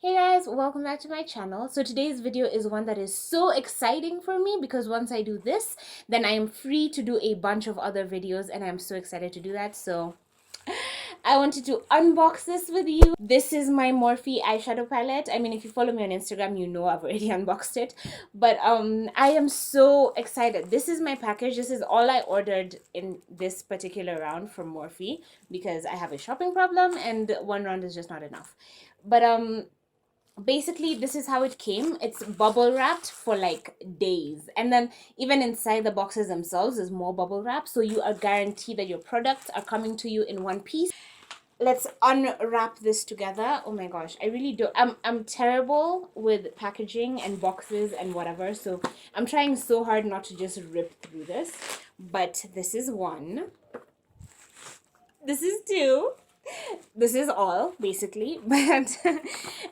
Hey guys, welcome back to my channel. So today's video is one that is so exciting for me because once I do this, then I am free to do a bunch of other videos and I'm so excited to do that. So I wanted to unbox this with you. This is my Morphe eyeshadow palette. I mean, if you follow me on Instagram, you know I've already unboxed it. But I am so excited. This is my package. This is all I ordered in this particular round from Morphe because I have a shopping problem and one round is just not enough. But basically this is how it came. It's bubble wrapped for like days, and then even inside the boxes themselves there's more bubble wrap, so you are guaranteed that your products are coming to you in one piece. Let's unwrap this together. Oh my gosh, I really do. I'm terrible with packaging and boxes and whatever, so I'm trying so hard not to just rip through this. But this is one, this is two, this is all basically. But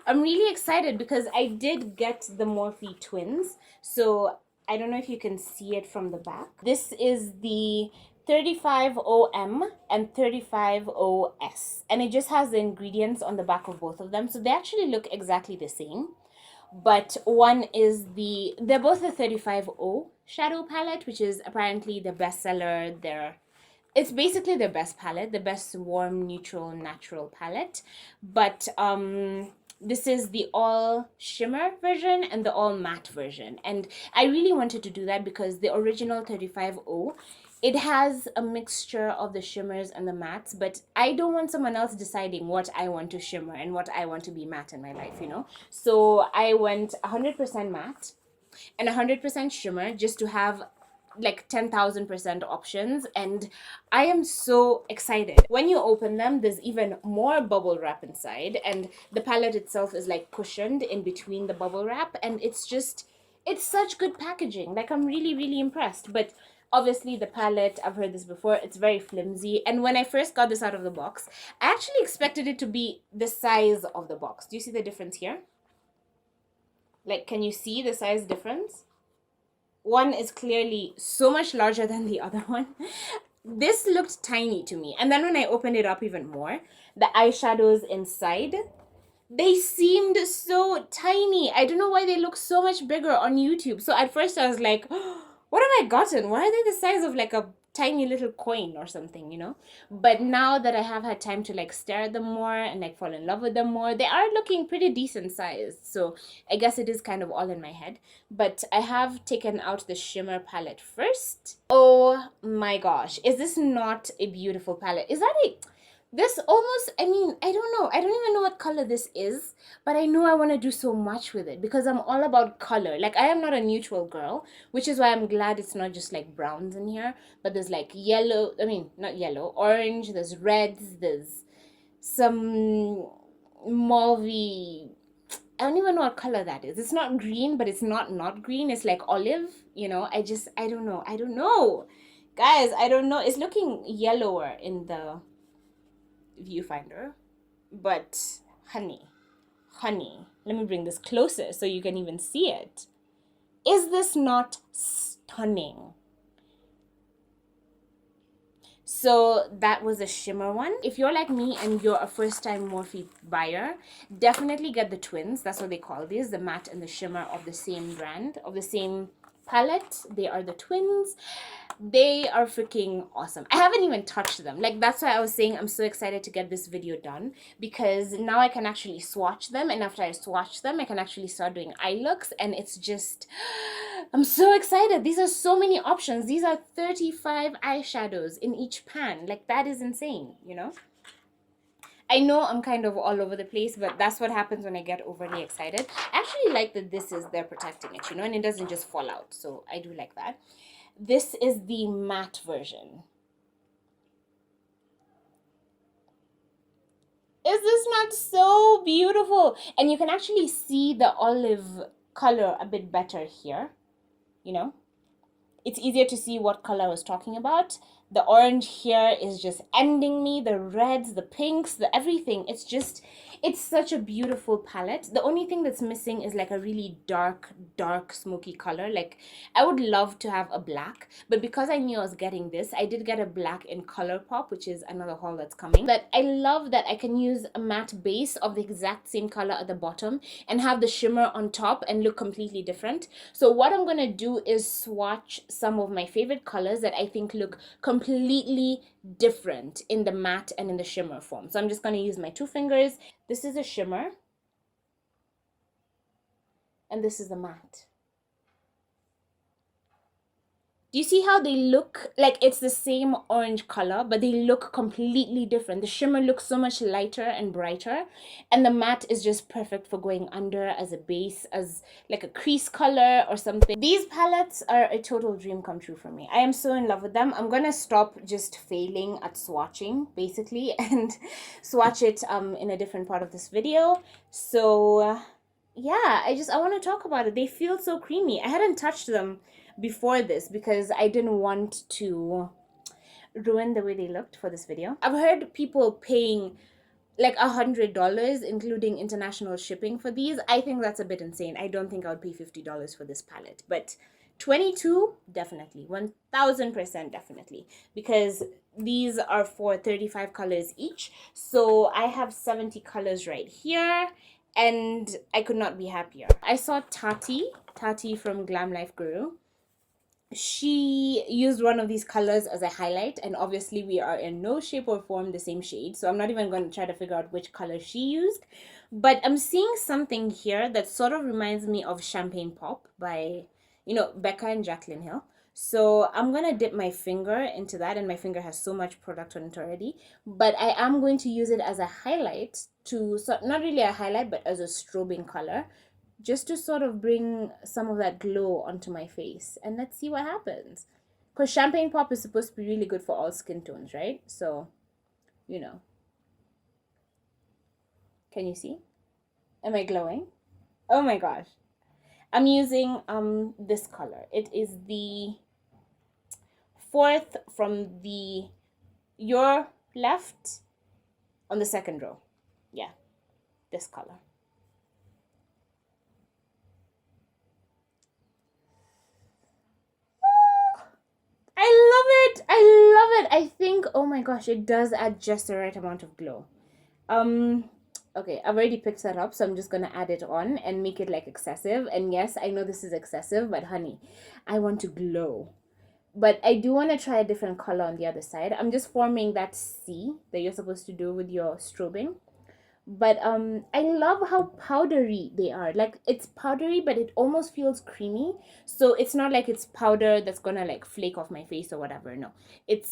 I'm really excited because I did get the Morphe twins, so I don't know if you can see it from the back. This is the 35om and 35os, and it just has the ingredients on the back of both of them, so they actually look exactly the same. But one is they're both the 35o shadow palette, which is apparently the bestseller. It's basically the best palette, the best warm, neutral, natural palette. But this is the all shimmer version and the all matte version. And I really wanted to do that because the original 35o, it has a mixture of the shimmers and the mattes, but I don't want someone else deciding what I want to shimmer and what I want to be matte in my life, you know? So I went 100% matte and 100% shimmer just to have like 10,000% options, and I am so excited. When you open them, there's even more bubble wrap inside, and the palette itself is like cushioned in between the bubble wrap, and it's such good packaging. Like, I'm really impressed. But obviously the palette, I've heard this before, it's very flimsy, and when I first got this out of the box, I actually expected it to be the size of the box. Do you see the difference here? Like, can you see the size difference? One is clearly so much larger than the other one. This looked tiny to me. And then when I opened it up even more, the eyeshadows inside, they seemed so tiny. I don't know why they look so much bigger on YouTube. So at first I was like, oh, what have I gotten? Why are they the size of like a tiny little coin or something, you know? But now that I have had time to like stare at them more and like fall in love with them more, they are looking pretty decent sized. So I guess it is kind of all in my head. But I have taken out the shimmer palette first. Oh my gosh, is this not a beautiful palette? Is that this almost, I mean, I don't know. I don't even know what color this is, but I know I want to do so much with it because I'm all about color. Like, I am not a neutral girl, which is why I'm glad it's not just like browns in here, but there's like yellow, I mean, not yellow, orange, there's reds, there's some mauve, I don't even know what color that is. It's not green, but it's not green. It's like olive, you know. I don't know. I don't know. Guys, I don't know. It's looking yellower in the viewfinder, but honey, let me bring this closer so you can even see it. Is this not stunning? So that was a shimmer one. If you're like me and you're a first-time Morphe buyer, definitely get the twins. That's what they call these, the matte and the shimmer of the same brand, of the same palette. They are the twins. They are freaking awesome. I haven't even touched them. Like, that's why I was saying I'm so excited to get this video done, because now I can actually swatch them, and after I swatch them I can actually start doing eye looks, and it's just, I'm so excited. These are so many options. These are 35 eyeshadows in each pan. Like, that is insane, you know? I know I'm kind of all over the place, but that's what happens when I get overly excited. I actually like that this is, they're protecting it, you know, and it doesn't just fall out, so I do like that. This is the matte version. Is this not so beautiful? And you can actually see the olive color a bit better here, you know? It's easier to see what color I was talking about. The orange here is just ending me. The reds, the pinks, the everything. It's such a beautiful palette. The only thing that's missing is like a really dark smoky color. Like I would love to have a black, but because I knew I was getting this, I did get a black in ColourPop, which is another haul that's coming. But I love that I can use a matte base of the exact same color at the bottom and have the shimmer on top and look completely different. So what I'm gonna do is swatch some of my favorite colors that I think look completely different in the matte and in the shimmer form. So I'm just gonna use my two fingers. This is a shimmer and this is the matte. Do you see how they look like it's the same orange color, but they look completely different? The shimmer looks so much lighter and brighter, and the matte is just perfect for going under as a base, as like a crease color or something. These palettes are a total dream come true for me. I am so in love with them. I'm gonna stop just failing at swatching, basically, and swatch it in a different part of this video. So yeah, I want to talk about it. They feel so creamy. I hadn't touched them before this because I didn't want to ruin the way they looked for this video. I've heard people paying like $100 including international shipping for these. I think that's a bit insane. I don't think I would pay $50 for this palette, but 22 definitely, 1000% definitely, because these are for 35 colors each. So I have 70 colors right here and I could not be happier. I saw Tati from Glam Life Guru. She used one of these colors as a highlight, and obviously we are in no shape or form the same shade, so I'm not even going to try to figure out which color she used. But I'm seeing something here that sort of reminds me of Champagne Pop by, you know, Becca and Jaclyn Hill. So I'm going to dip my finger into that, and my finger has so much product on it already, but I am going to use it as a highlight to, so not really a highlight, but as a strobing color, just to sort of bring some of that glow onto my face. And let's see what happens. Because Champagne Pop is supposed to be really good for all skin tones, right? So, you know. Can you see? Am I glowing? Oh my gosh. I'm using this color. It is the fourth from your left on the second row. Yeah, this color. I love it. I think, oh my gosh, it does add just the right amount of glow. Okay, I've already picked that up, so I'm just gonna add it on and make it like excessive. And yes, I know this is excessive, but honey, I want to glow. But I do want to try a different color on the other side. I'm just forming that C that you're supposed to do with your strobing. But I love how powdery they are. Like, it's powdery, but it almost feels creamy. So it's not like it's powder that's gonna like flake off my face or whatever. No, it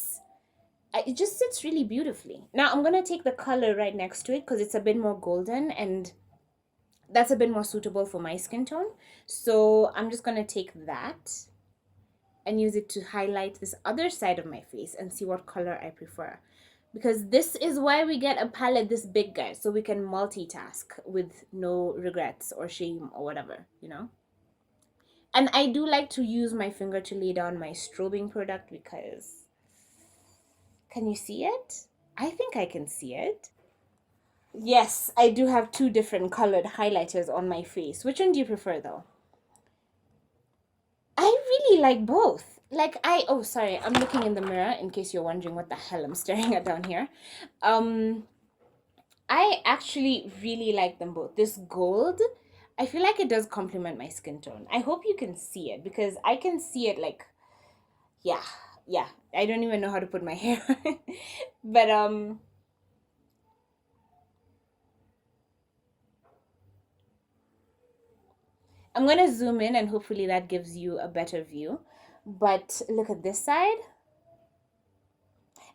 just sits really beautifully. Now I'm gonna take the color right next to it because it's a bit more golden, and that's a bit more suitable for my skin tone. So I'm just gonna take that and use it to highlight this other side of my face and see what color I prefer. Because this is why we get a palette this big, guys, so we can multitask with no regrets or shame or whatever, you know. And I do like to use my finger to lay down my strobing product because, can you see it? I think I can see it. Yes, I do have two different colored highlighters on my face. Which one do you prefer though? I really like both. Like, oh sorry, I'm looking in the mirror in case you're wondering what the hell I'm staring at down here. I actually really like them both. This gold, I feel like it does complement my skin tone. I hope you can see it because I can see it like, yeah. I don't even know how to put my hair on. But I'm gonna zoom in and hopefully that gives you a better view. But look at this side.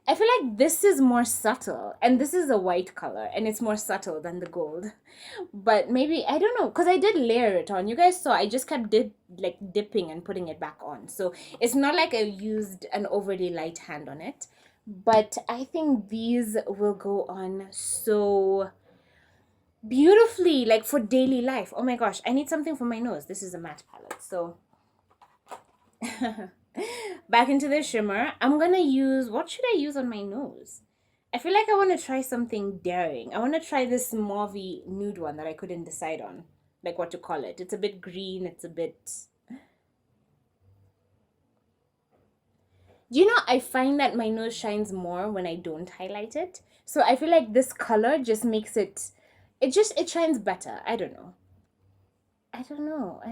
I feel like this is more subtle, and this is a white color, and it's more subtle than the gold. But maybe, I don't know, because I did layer it on. You guys saw I just kept dipping and putting it back on. So it's not like I used an overly light hand on it. But I think these will go on so beautifully, like for daily life. Oh my gosh, I need something for my nose. This is a matte palette, so Back into the shimmer. I'm gonna use, what should I use on my nose? I feel like I want to try something daring. I want to try this mauve nude one that I couldn't decide on, like what to call it. It's a bit green, it's a bit... You know, I find that my nose shines more when I don't highlight it. So I feel like this color just makes it, it shines better. I don't know. I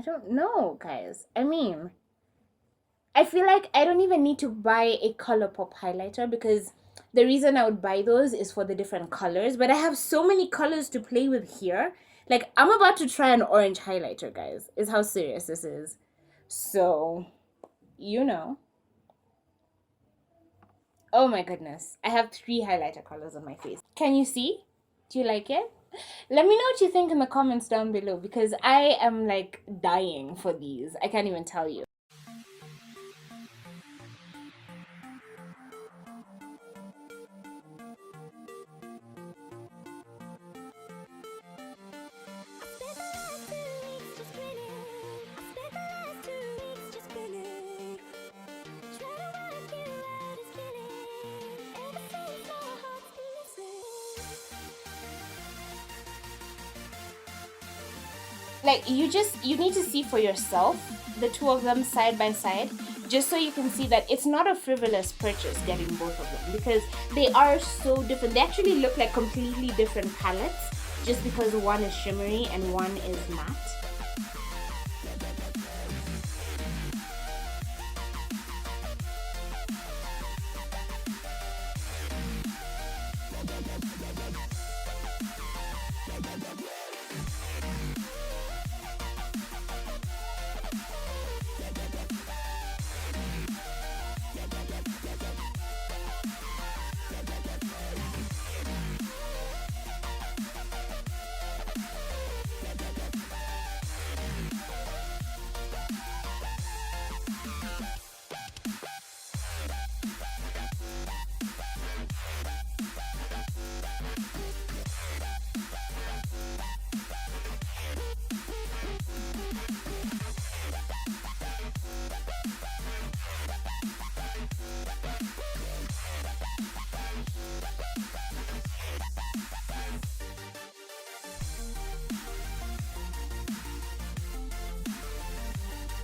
don't know, guys. I mean, I feel like I don't even need to buy a ColourPop highlighter because the reason I would buy those is for the different colors. But I have so many colors to play with here. Like, I'm about to try an orange highlighter, guys, is how serious this is. So, you know. Oh my goodness. I have 3 highlighter colors on my face. Can you see? Do you like it? Let me know what you think in the comments down below because I am like dying for these. I can't even tell you. Like, you need to see for yourself the 2 of them side by side, just so you can see that it's not a frivolous purchase getting both of them because they are so different. They actually look like completely different palettes just because one is shimmery and one is matte.